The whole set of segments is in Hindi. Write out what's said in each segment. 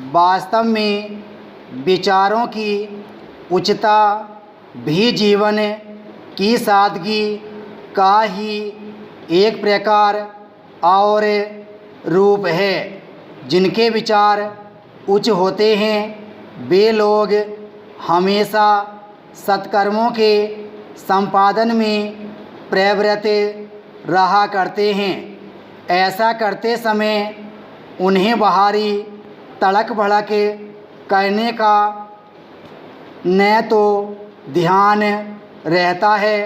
वास्तव में विचारों की उच्चता भी जीवन की सादगी का ही एक प्रकार और रूप है। जिनके विचार उच्च होते हैं वे लोग हमेशा सत्कर्मों के संपादन में प्रवृत्त रहा करते हैं। ऐसा करते समय उन्हें बाहरी तड़क भड़क करने का न तो ध्यान रहता है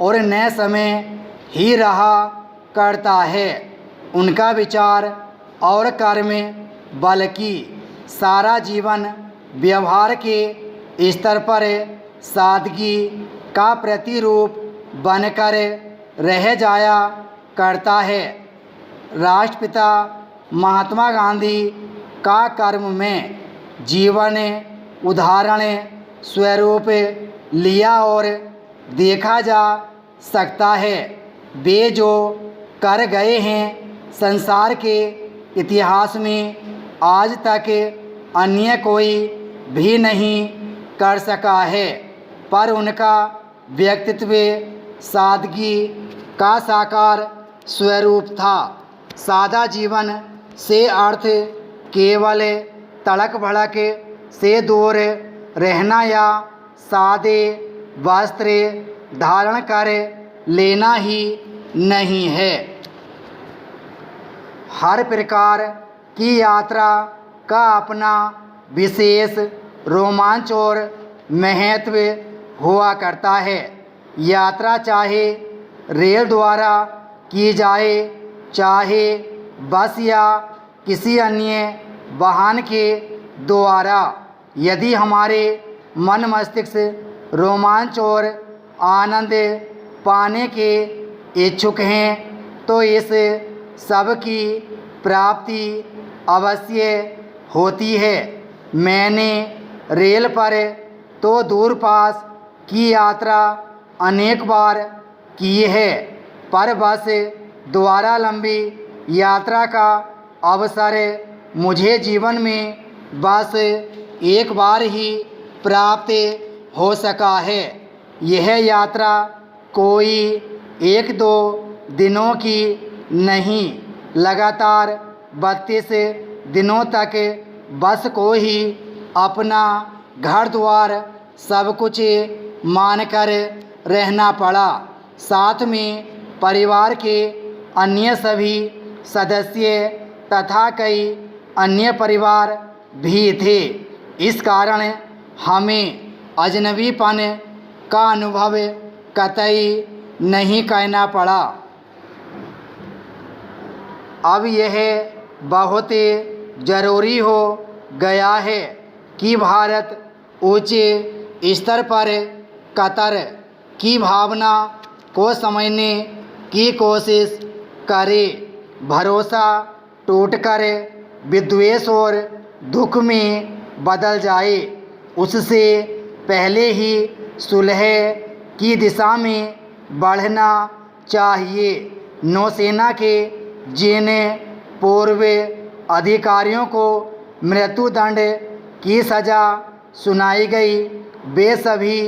और न समय ही रहा करता है। उनका विचार और कर्म बल्कि सारा जीवन व्यवहार के स्तर पर सादगी का प्रतिरूप बनकर रह जाया करता है। राष्ट्रपिता महात्मा गांधी का कर्म में जीवन उदाहरण स्वरूप लिया और देखा जा सकता है। वे जो कर गए हैं संसार के इतिहास में आज तक अन्य कोई भी नहीं कर सका है। पर उनका व्यक्तित्व सादगी का साकार स्वरूप था। सादा जीवन से अर्थ केवल तड़क भड़क से दूर रहना या सादे वस्त्र धारण कर लेना ही नहीं है। हर प्रकार की यात्रा का अपना विशेष रोमांच और महत्व हुआ करता है। यात्रा चाहे रेल द्वारा की जाए, चाहे बस या किसी अन्य वाहन के द्वारा, यदि हमारे मन मस्तिष्क रोमांच और आनंद पाने के इच्छुक हैं तो इस सब की प्राप्ति अवश्य होती है। मैंने रेल पर तो दूर पास की यात्रा अनेक बार की है, पर बस द्वारा लंबी यात्रा का अवसर मुझे जीवन में बस एक बार ही प्राप्त हो सका है। यह यात्रा कोई एक दो दिनों की नहीं, लगातार 32 दिनों तक बस को ही अपना घर द्वार सब कुछ मानकर रहना पड़ा। साथ में परिवार के अन्य सभी सदस्य तथा कई अन्य परिवार भी थे। इस कारण हमें अजनबीपन का अनुभव कतई नहीं करना पड़ा। अब यह बहुत ज़रूरी हो गया है कि भारत उच्च स्तर पर कतर की भावना को समझने की कोशिश करे। भरोसा टूटकर विद्वेष और दुख में बदल जाए, उससे पहले ही सुलह की दिशा में बढ़ना चाहिए। नौसेना के जिन पूर्व अधिकारियों को मृत्युदंड की सज़ा सुनाई गई वे सभी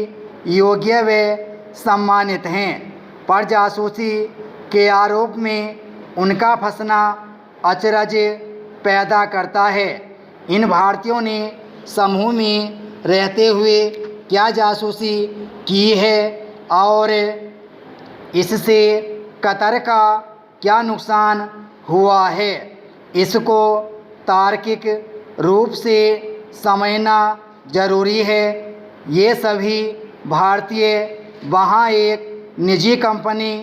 योग्य व सम्मानित हैं, पर जासूसी के आरोप में उनका फंसना अचरज पैदा करता है। इन भारतीयों ने समूह में रहते हुए क्या जासूसी की है और इससे कतर का क्या नुकसान हुआ है, इसको तार्किक रूप से समझना ज़रूरी है। ये सभी भारतीय वहाँ एक निजी कंपनी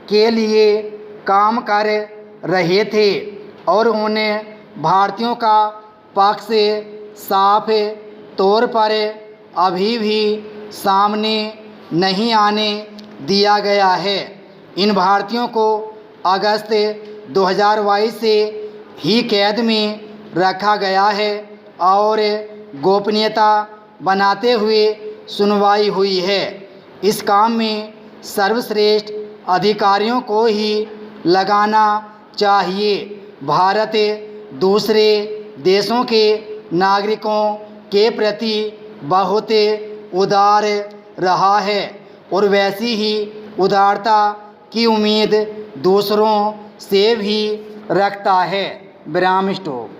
के लिए काम कर रहे थे और उन्हें भारतीयों का पक्ष साफ तौर पर अभी भी सामने नहीं आने दिया गया है। इन भारतीयों को अगस्त 2022 से ही कैद में रखा गया है और गोपनीयता बनाते हुए सुनवाई हुई है। इस काम में सर्वश्रेष्ठ अधिकारियों को ही लगाना चाहिए। भारत दूसरे देशों के नागरिकों के प्रति बहुत उदार रहा है और वैसी ही उदारता की उम्मीद दूसरों से भी रखता है। विराम स्टॉप।